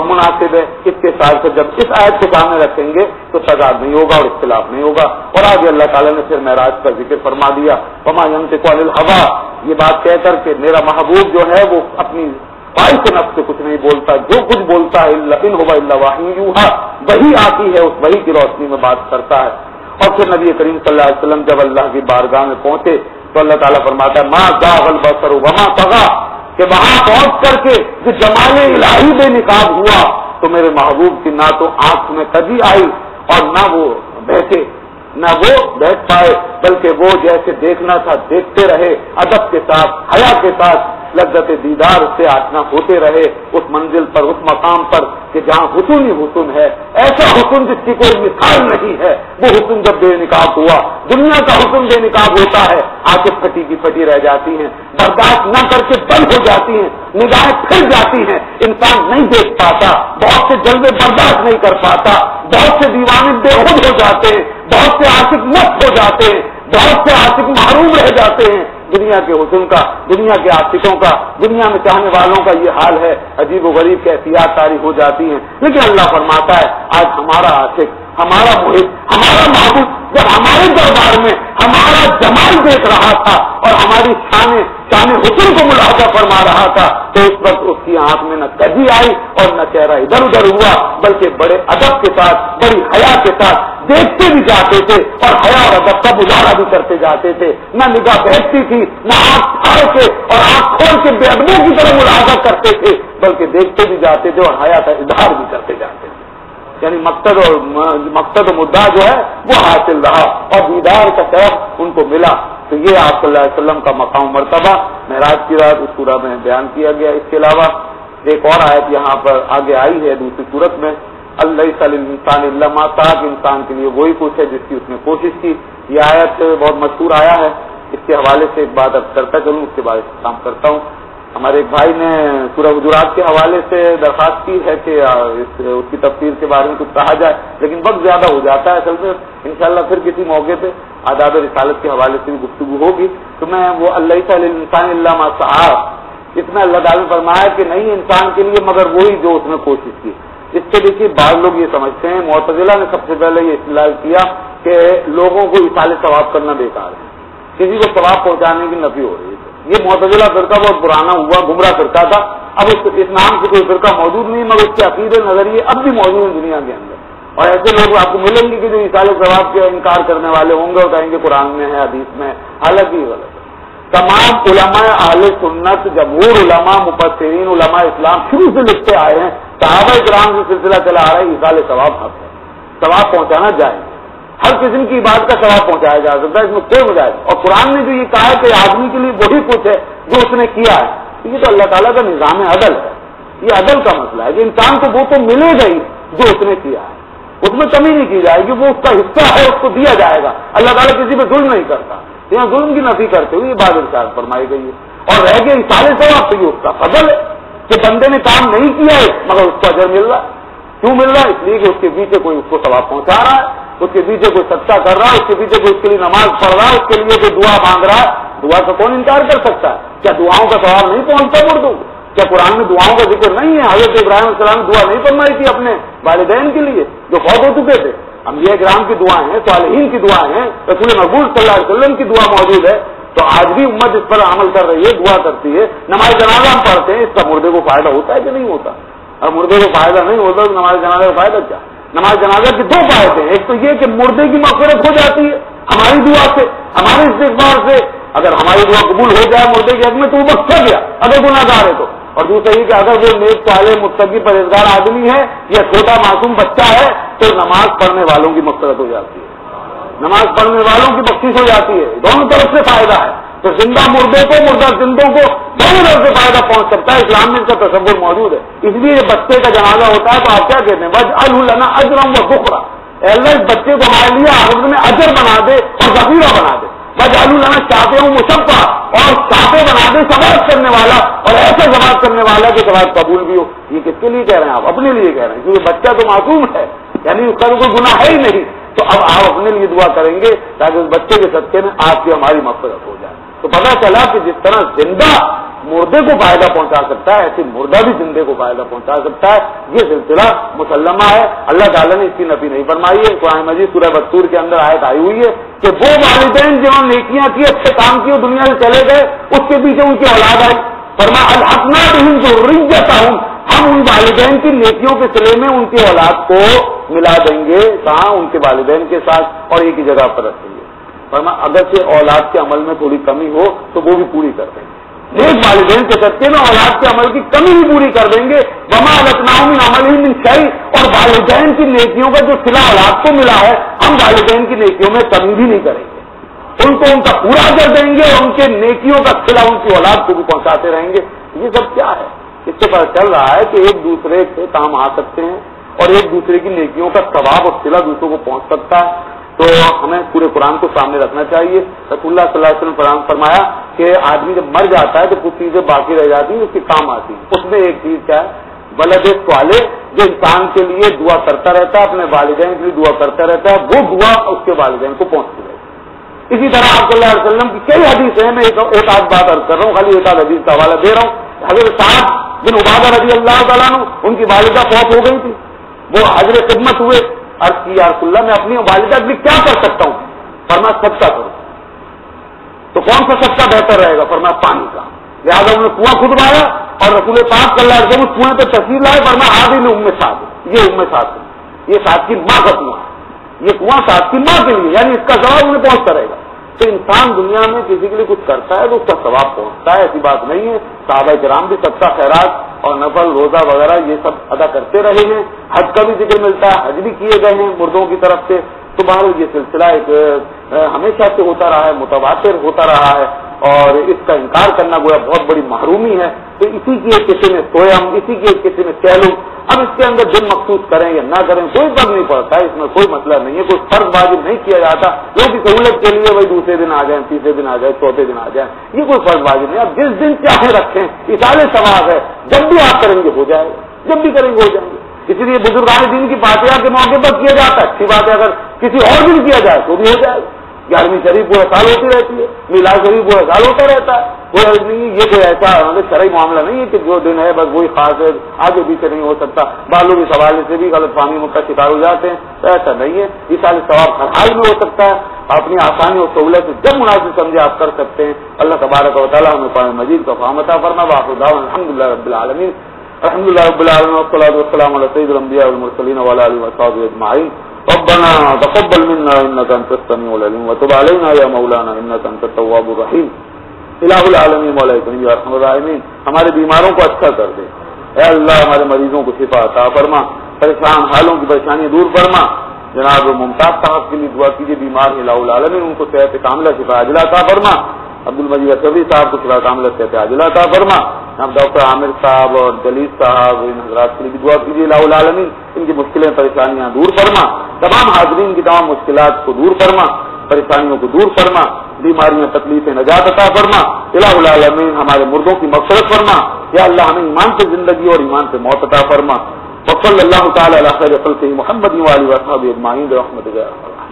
مناسب ہے اس کے ساتھ سے جب اس آیت کو سامنے رکھیں گے تو تضاد نہیں ہوگا اور اختلاف نہیں ہوگا. اور آگے اللہ تعالیٰ نے پھر معراج کا ذکر فرما دیا. وما ينطق عن الهوى، یہ بات کہہ کر کہ میرا محبوب جو ہے وہ اپنی خواہش نفس سے کچھ نہیں بولتا، جو کچھ بولتا ہے ان هو الا وحی یوحی، وحی آتی ہے، اس وحی کی روشنی میں بات کرتا ہے. اور پھر نبی کریم صلی اللہ علیہ وسلم جب اللہ کی بارگاہ میں پہنچے تو اللہ تعالیٰ فرماتا ہے ما زاغ البصر وما طغى، کہ وہاں پہنچ کر کے جو جمال الہی بے نقاب ہوا تو میرے محبوب کی نہ تو آنکھ میں کجی آئی اور نہ وہ بیٹھے، نہ وہ بیٹھ پائے، بلکہ وہ جیسے دیکھنا تھا دیکھتے رہے، ادب کے ساتھ، حیا کے ساتھ، لذت دیدار سے آشنا ہوتے رہے اس منزل پر، اس مقام پر کہ جہاں حسن ہی حسن ہے، ایسا حسن جس کی کوئی مثال نہیں ہے. وہ حسن جب بے نقاب ہوا، دنیا کا حسن بے نقاب ہوتا ہے، آنکھیں پھٹی کی پھٹی رہ جاتی ہیں، برداشت نہ کر کے بند ہو جاتی ہیں، نگاہیں پھر جاتی ہیں، انسان نہیں دیکھ پاتا، بہت سے جلوے برداشت نہیں کر پاتا، بہت سے دیوانے بے خود ہو جاتے ہیں، بہت سے عاشق مست ہو جاتے ہیں، بہت سے عاشق محروم رہ جاتے ہیں. دنیا کے حسن کا، دنیا کے عاشقوں کا، دنیا میں چاہنے والوں کا یہ حال ہے، عجیب و غریب کیفیات طاری ہو جاتی ہیں. لیکن اللہ فرماتا ہے آج ہمارا عاشق، ہمارا محب، ہمارا محبوب جب ہمارے دربار میں ہمارا جمال دیکھ رہا تھا اور ہماری شان حسن کو ملاحظہ فرما رہا تھا تو اس وقت اس کی آنکھ میں نہ کجی آئی اور نہ چہرہ ادھر ادھر ہوا، بلکہ بڑے ادب کے ساتھ، بڑی حیا کے ساتھ دیکھتے بھی جاتے تھے اور حیا اور ادب کا مظاہرہ بھی کرتے جاتے تھے. نہ نگاہ بہتتی تھی، نہ آنکھ پھاڑ کے اور آنکھ کھول کے بے ادبوں کی طرح ملاحظہ کرتے تھے، بلکہ دیکھتے بھی جاتے تھے اور حیا کا اظہار بھی کرتے جاتے تھے. یعنی مقصد و مدعا جو ہے وہ حاصل رہا اور دیدار کا شرف ان کو ملا. تو یہ آپ صلی اللہ علیہ وسلم کا مقام مرتبہ معراج کی رات اس سورہ میں بیان کیا گیا. اس کے علاوہ ایک اور آیت یہاں پر آگے آئی ہے دوسری صورت میں، اللہ انسان الا ما سعى، کہ انسان کے لیے وہی کچھ ہے جس کی اس نے کوشش کی. یہ آیت بہت مشہور آیا ہے. اس کے حوالے سے ایک بات اب کرتا چلوں، اس کے بعد کام کرتا ہوں. ہمارے ایک بھائی نے سورہ حجرات کے حوالے سے درخواست کی ہے کہ اس کی تفسیر کے بارے میں کچھ کہا جائے، لیکن وقت زیادہ ہو جاتا ہے. اصل میں انشاءاللہ پھر کسی موقع پہ آداب رسالت کے حوالے سے بھی گفتگو ہوگی. تو میں وہ اللہ انسان الا ما سعى، اس میں اللہ تعالیٰ نے فرمایا کہ نہیں انسان کے لیے مگر وہی جو اس نے کوشش کی. اس سے دیکھیے بعض لوگ یہ سمجھتے ہیں، معتزلہ نے سب سے پہلے یہ استدلال کیا کہ لوگوں کو اصال ثواب کرنا بیکار ہے، کسی کو ثواب پہنچانے کی نفی ہو رہی ہے. یہ معتزلہ فرقہ بہت پرانا ہوا گمراہ فرقہ تھا، اب اس نام سے کوئی فرقہ موجود نہیں، مگر اس کے عقیدے نظریے اب بھی موجود ہیں دنیا کے اندر. اور ایسے لوگ آپ کو ملیں گے کہ جو اصال ثواب کے انکار کرنے والے ہوں گے اور کہیں گے قرآن میں ہے، حدیث میں ہے. حالانکہ یہ غلط ہے. تمام علماء اہل سنت، جمہور علماء، مفسرین، علماء اسلام شروع سے لکھتے آئے ہیں، صحابہ کرام سے سلسلہ چلا آ رہا ہے، اصال ثواب حق ہے، ثواب پہنچانا جائے. ہر قسم کی عبادت کا ثواب پہنچایا جا سکتا ہے، اس میں کوئی مجاز. اور قرآن نے جو یہ کہا ہے کہ آدمی کے لیے وہی کچھ ہے جو اس نے کیا ہے، یہ تو اللہ تعالیٰ کا نظام عدل ہے. یہ عدل کا مسئلہ ہے کہ انسان کو وہ تو ملے گا ہی جو اس نے کیا ہے، اس میں کمی نہیں کی جائے گی، وہ اس کا حصہ ہے، اس کو دیا جائے گا. اللہ تعالیٰ کسی پہ ظلم نہیں کرتا، یہاں ظلم کی نفی کرتے ہوئے یہ بات ارشاد فرمائی گئی ہے. اور رہ گئے اصال ثواب تو یہ اس کا فضل ہے کہ بندے نے کام نہیں کیا ہے مگر اس کو اجر مل رہا ہے. کیوں مل رہا ہے؟ اس لیے کہ اس کے پیچھے کوئی اس کو ثواب پہنچا رہا ہے، اس کے پیچھے کوئی صدقہ کر رہا ہے، اس کے پیچھے کوئی اس کے لیے نماز پڑھ رہا ہے، اس کے لیے کوئی دعا مانگ رہا ہے. دعا کا کون انکار کر سکتا ہے؟ کیا دعاؤں کا ثواب نہیں پہنچتا مردوں کو؟ کیا قرآن میں دعاؤں کا ذکر نہیں ہے؟ حضرت ابراہیم علیہ السلام نے دعا نہیں فرمائی تھی اپنے والدین کے لیے جو فوت ہو چکے تھے؟ انبیاء کرام کی دعائیں ہیں، صالحین کی دعائیں ہیں، رسول مقبول صلی اللہ علیہ وسلم کی دعا موجود ہے. تو آج بھی امت اس پر عمل کر رہی ہے، دعا کرتی ہے. نماز جنازہ ہم پڑھتے ہیں، اس کا مردے کو فائدہ ہوتا ہے کہ نہیں ہوتا؟ اور مردے کو فائدہ نہیں ہوتا تو نماز جنازہ کا فائدہ کیا؟ نماز جنازہ کے دو فائدے ہیں، ایک تو یہ کہ مردے کی مغفرت ہو جاتی ہے ہماری دعا سے، ہمارے استغفار سے. اگر ہماری دعا قبول ہو جائے مردے کے حق میں تو وہ بخشا گیا اگر گناہ گار ہے تو. اور دوسرا یہ کہ اگر وہ نیک صالح متقی پرہیزگار آدمی ہے یا چھوٹا معصوم بچہ ہے تو نماز پڑھنے والوں کی مغفرت ہو جاتی ہے، نماز پڑھنے والوں کی بخشش ہو جاتی ہے. دونوں طرف سے فائدہ ہے. تو زندہ مردوں کو، مردہ زندوں کو دونوں طرف سے فائدہ پہنچ سکتا ہے. اسلام میں اس کا تصور موجود ہے. اس لیے بچے کا جنازہ ہوتا ہے تو آپ کیا کہتے ہیں؟ وَاجْعَلْهُ لَنَا أَجْرًا وَذُخْرًا، اے اللہ اس بچے کو ہمارے لیے آخرت میں اجر بنا دے اور ذخیرہ بنا دے. وَاجْعَلْهُ لَنَا شَافِعًا مُشَفَّعًا، اور شافع بنا دے، ثواب کرنے والا، اور ایسا ثواب کرنے والا کہ ثواب قبول بھی ہو. یہ کس کے لیے کہہ رہے ہیں؟ آپ اپنے لیے کہہ رہے ہیں، کیونکہ بچہ تو معصوم ہے، یعنی اس کا کوئی گناہ ہے ہی نہیں. تو اب آپ اپنے لیے دعا کریں گے تاکہ اس بچے کے صدقے میں آپ کی ہماری مغفرت ہو جائے. تو پتہ چلا کہ جس طرح زندہ مردے کو فائدہ پہنچا سکتا ہے ایسے مردہ بھی زندے کو فائدہ پہنچا سکتا ہے. یہ سلسلہ مسلمہ ہے. اللہ تعالیٰ نے اس کی نفی نہیں فرمائی ہے. قرآن مجید سورہ بطور کے اندر آیت آئی ہوئی ہے کہ وہ والدین جنہوں نے نیکیاں کی, اچھے کام کیے, دنیا سے چلے گئے, اس کے پیچھے ان کی اولاد آئی. فرمایا الحقنا بہم ذریتہم, ہم ان والدین کی نیکیوں کے صلے میں ان کی اولاد کو ملا دیں گے. کہاں؟ ان کے والدین کے ساتھ, اور ایک ہی جگہ پر رکھیں گے. فرمایا اگرچہ اولاد کے عمل میں تھوڑی کمی ہو تو وہ بھی پوری کر دیں گے. نیک والدین کے صدقے میں اولاد کے عمل کی کمی بھی پوری کر دیں گے. وما التناهم من عملهم من شيء, اور والدین کی نیکیوں کا جو صلہ اولاد کو ملا ہے ہم والدین کی نیکیوں میں کمی بھی نہیں کریں گے. ان کو ان کا پورا کر دیں گے, اور ان کے نیکیوں کا صلہ ان کی اولاد کو بھی پہنچاتے رہیں گے. یہ سب کیا ہے؟ اس سے پتہ چل رہا ہے کہ ایک دوسرے سے کام آ سکتے ہیں اور ایک دوسرے کی نیکیوں کا ثواب اور صلہ دوسروں کو پہنچ سکتا ہے. تو ہمیں پورے قرآن کو سامنے رکھنا چاہیے. رسول اللہ صلی اللہ علیہ وسلم فرمایا کہ آدمی جب مر جاتا ہے تو کچھ چیزیں باقی رہ جاتی ہیں, اس کے کام آتی ہیں. اس میں ایک چیز کیا ہے؟ ولد صالح, جو انسان کے لیے دعا کرتا رہتا ہے, اپنے والدین کے لیے دعا کرتا رہتا ہے, وہ دعا اس کے والدین کو پہنچتی رہتی ہے. اسی طرح آپ صلی اللہ علیہ وسلم کی کئی حدیث ہیں, میں ایک آدھ بات عرض کر رہا ہوں, خالی ایک آدھ حدیث کا حوالہ دے رہا ہوں. حضرت سعد بن عبادہ رضی اللہ تعالیٰ عنہ, ان کی والدہ فوت ہو گئی تھی, وہ حاضر خدمت ہوئے. عرض کی یا رسول اللہ, میں اپنی والدہ کے لیے کیا کر سکتا ہوں؟ فرمایا صدقہ کرو. تو کون سا صدقہ بہتر رہے گا؟ فرمایا پانی کا. لہٰذا انہوں نے کنواں خودوایا اور رسول پاک صلی اللہ علیہ وسلم اس کنویں پہ تشریف لائے. فرمایا حاضر ام سعد, یہ ام سعد, یہ سعد کی ماں کا کنواں, یہ کنواں سعد کی ماں کے لیے, یعنی اس کا ثواب انہیں پہنچتا رہے گا. تو انسان دنیا میں کسی کے لیے کچھ کرتا ہے تو اس کا ثواب پہنچتا ہے, ایسی بات نہیں ہے. صحابہ کرام بھی صدقہ خیرات اور نفل روزہ وغیرہ یہ سب ادا کرتے رہے ہیں. حج کا بھی ذکر ملتا ہے, حج بھی کیے گئے ہیں مردوں کی طرف سے. تو بہرحال یہ سلسلہ ایک ہمیشہ سے ہوتا رہا ہے, متواتر ہوتا رہا ہے, اور اس کا انکار کرنا گویا بہت بڑی محرومی ہے. تو اسی کی ایک قسم میں سویم, اسی کی ایک قسم میں چہلم. اب اس کے اندر دن مخصوص کریں یا نہ کریں کوئی فرق نہیں پڑتا ہے, اس میں کوئی مسئلہ نہیں ہے, کوئی فرق واجب نہیں کیا جاتا. لوگ کی سہولت کے لیے وہی دوسرے دن آ جائیں, تیسرے دن آ جائے, چوتھے دن آ جائیں, یہ کوئی فرق واجب نہیں. اب جس دن چاہے رکھیں, اصال ثواب ہے, جب بھی آپ کریں گے ہو جائے گا, جب بھی کریں گے ہو جائیں گے. اسی لیے بزرگان دین کی فاتحہ کے موقع پر کیا جاتا ہے, اچھی بات ہے. اگر کسی اور دن کیا جائے تو بھی ہو جائے گا. 11ویں شریف پورا سال ہوتی رہتی ہے, میلاد شریف پورا سال ہوتا رہتا ہے. یہ کوئی ایسا شرعی معاملہ نہیں ہے کہ جو دن ہے بس وہی خاص ہے, آگے پیچھے نہیں ہو سکتا. بعضوں کے سوال سے بھی غلط فہمی کا شکار ہو جاتے ہیں, تو ایسا نہیں ہے. اس سال ثواب ہر حال میں ہو سکتا ہے, اپنی آسانی اور سہولت سے جب مناسب سمجھے آپ کر سکتے ہیں. اللہ تبارک و تعالیٰ ہمیں قرآن مجید کا فہم عطا فرمائے. وآخر دعوانا الحمدللہ رب العالمین. الحمد لله رب العالمين والصلاة والسلام على سيد الأنبياء والمرسلين وعلى آله وصحبه أجمعين. ربنا تقبل منا إنك أنت السميع العليم وتب علينا يا مولانا إنك أنت التواب الرحيم. الہ العالمین مولا کریم یا ارحم الراحمین, ہمارے بیماروں کو اچھا کر دے. اے اللہ ہمارے مریضوں کو شفا عطا فرما, پریشان حالوں کی پریشانی دور فرما. جناب ممتاز صاحب کے لیے دعا کیجیے, بیمار الہ العالمین ان کو صحت کاملہ شفا عاجلہ عطا فرما. عبد المجید اصفی صاحب کو شفا کاملہ صحت عاجلہ عطا فرما. ہم ڈاکٹر عامر صاحب اور جلیل صاحب ان حضرات کے لیے دعا کیجیے, الہ العالمین ان کی مشکلیں پریشانیاں دور فرما. تمام حاضرین کی تمام مشکلات کو دور فرما, پریشانیوں کو دور فرما, بیماریاں تکلیفیں نجات عطا فرما. الہ العالمین ہمارے مردوں کی مغفرت فرما. یا اللہ ہمیں ایمان سے زندگی اور ایمان سے موت عطا فرما. وصلی اللہ تعالی علی خیر خلقہ محمد و آلہ و صحبہ اجمعین برحمتک یا ارحم الراحمین.